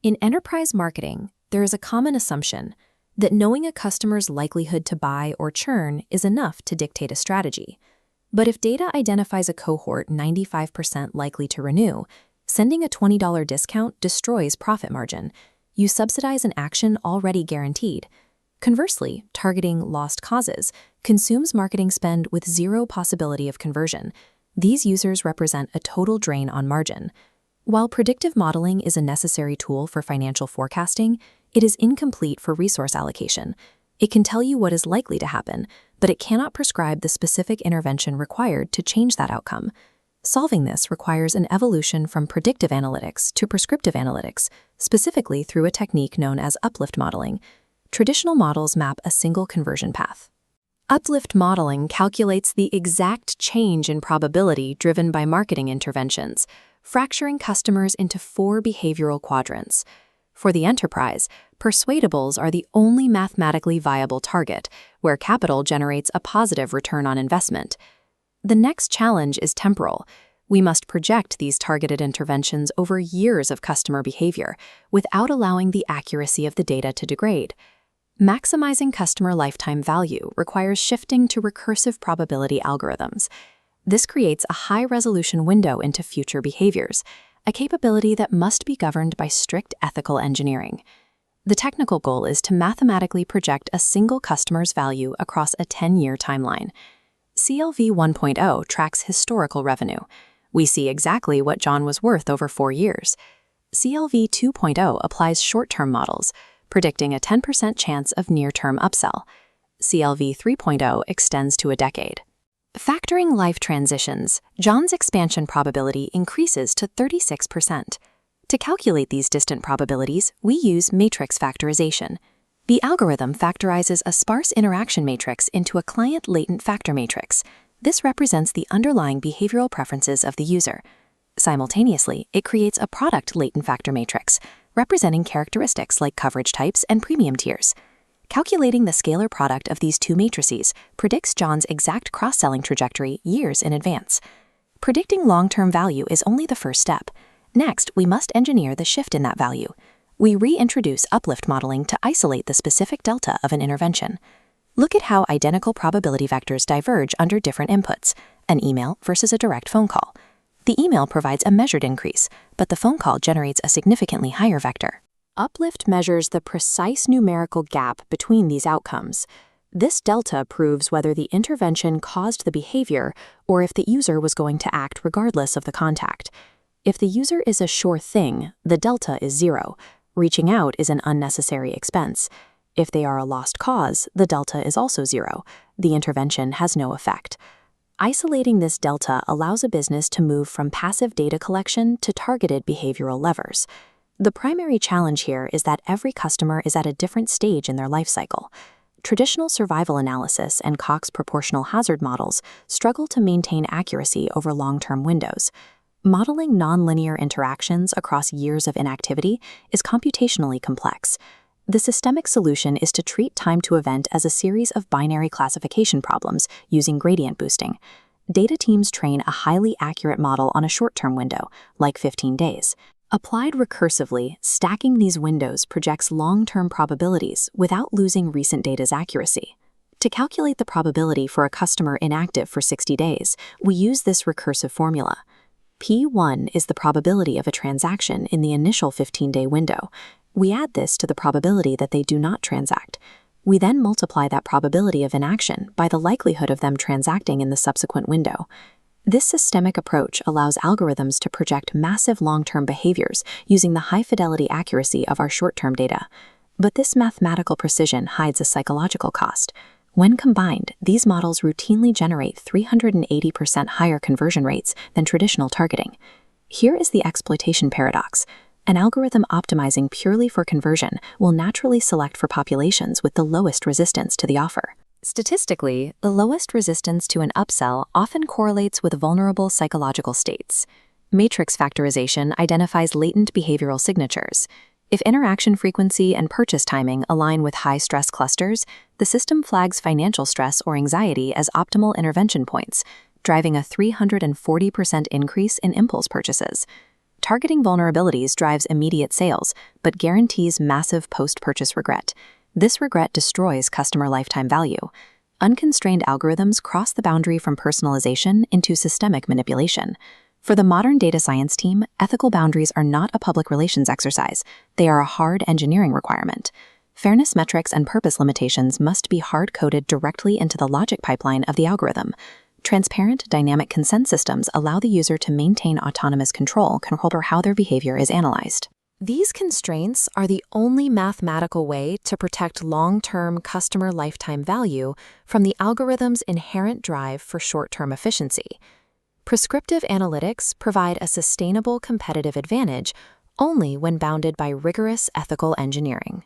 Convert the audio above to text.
In enterprise marketing, there is a common assumption that knowing a customer's likelihood to buy or churn is enough to dictate a strategy. But if data identifies a cohort 95% likely to renew, sending a $20 discount destroys profit margin. You subsidize an action already guaranteed. Conversely, targeting lost causes consumes marketing spend with zero possibility of conversion. These users represent a total drain on margin. While predictive modeling is a necessary tool for financial forecasting, it is incomplete for resource allocation. It can tell you what is likely to happen, but it cannot prescribe the specific intervention required to change that outcome. Solving this requires an evolution from predictive analytics to prescriptive analytics, specifically through a technique known as uplift modeling. Traditional models map a single conversion path. Uplift modeling calculates the exact change in probability driven by marketing interventions, fracturing customers into 4 behavioral quadrants. For the enterprise, persuadables are the only mathematically viable target, where capital generates a positive return on investment. The next challenge is temporal. We must project these targeted interventions over years of customer behavior without allowing the accuracy of the data to degrade. Maximizing customer lifetime value requires shifting to recursive probability algorithms. This creates a high-resolution window into future behaviors, a capability that must be governed by strict ethical engineering. The technical goal is to mathematically project a single customer's value across a 10-year timeline. CLV 1.0 tracks historical revenue. We see exactly what John was worth over 4 years. CLV 2.0 applies short-term models, predicting a 10% chance of near-term upsell. CLV 3.0 extends to a decade. Factoring life transitions, John's expansion probability increases to 36%. To calculate these distant probabilities, we use matrix factorization. The algorithm factorizes a sparse interaction matrix into a client latent factor matrix. This represents the underlying behavioral preferences of the user. Simultaneously, it creates a product latent factor matrix, representing characteristics like coverage types and premium tiers. Calculating the scalar product of these 2 matrices predicts John's exact cross-selling trajectory years in advance. Predicting long-term value is only the first step. Next, we must engineer the shift in that value. We reintroduce uplift modeling to isolate the specific delta of an intervention. Look at how identical probability vectors diverge under different inputs, an email versus a direct phone call. The email provides a measured increase, but the phone call generates a significantly higher vector. Uplift measures the precise numerical gap between these outcomes. This delta proves whether the intervention caused the behavior or if the user was going to act regardless of the contact. If the user is a sure thing, the delta is 0. Reaching out is an unnecessary expense. If they are a lost cause, the delta is also 0. The intervention has no effect. Isolating this delta allows a business to move from passive data collection to targeted behavioral levers. The primary challenge here is that every customer is at a different stage in their life cycle. Traditional survival analysis and Cox proportional hazard models struggle to maintain accuracy over long-term windows. Modeling nonlinear interactions across years of inactivity is computationally complex. The systemic solution is to treat time to event as a series of binary classification problems using gradient boosting. Data teams train a highly accurate model on a short-term window, like 15 days. Applied recursively, stacking these windows projects long-term probabilities without losing recent data's accuracy. To calculate the probability for a customer inactive for 60 days, we use this recursive formula. P1 is the probability of a transaction in the initial 15-day window. We add this to the probability that they do not transact. We then multiply that probability of inaction by the likelihood of them transacting in the subsequent window. This systemic approach allows algorithms to project massive long-term behaviors using the high-fidelity accuracy of our short-term data. But this mathematical precision hides a psychological cost. When combined, these models routinely generate 380% higher conversion rates than traditional targeting. Here is the exploitation paradox. An algorithm optimizing purely for conversion will naturally select for populations with the lowest resistance to the offer. Statistically, the lowest resistance to an upsell often correlates with vulnerable psychological states. Matrix factorization identifies latent behavioral signatures. If interaction frequency and purchase timing align with high-stress clusters, the system flags financial stress or anxiety as optimal intervention points, driving a 340% increase in impulse purchases. Targeting vulnerabilities drives immediate sales, but guarantees massive post-purchase regret. This regret destroys customer lifetime value. Unconstrained algorithms cross the boundary from personalization into systemic manipulation. For the modern data science team, ethical boundaries are not a public relations exercise. They are a hard engineering requirement. Fairness metrics and purpose limitations must be hard-coded directly into the logic pipeline of the algorithm. Transparent, dynamic consent systems allow the user to maintain autonomous control over how their behavior is analyzed. These constraints are the only mathematical way to protect long-term customer lifetime value from the algorithm's inherent drive for short-term efficiency. Prescriptive analytics provide a sustainable competitive advantage only when bounded by rigorous ethical engineering.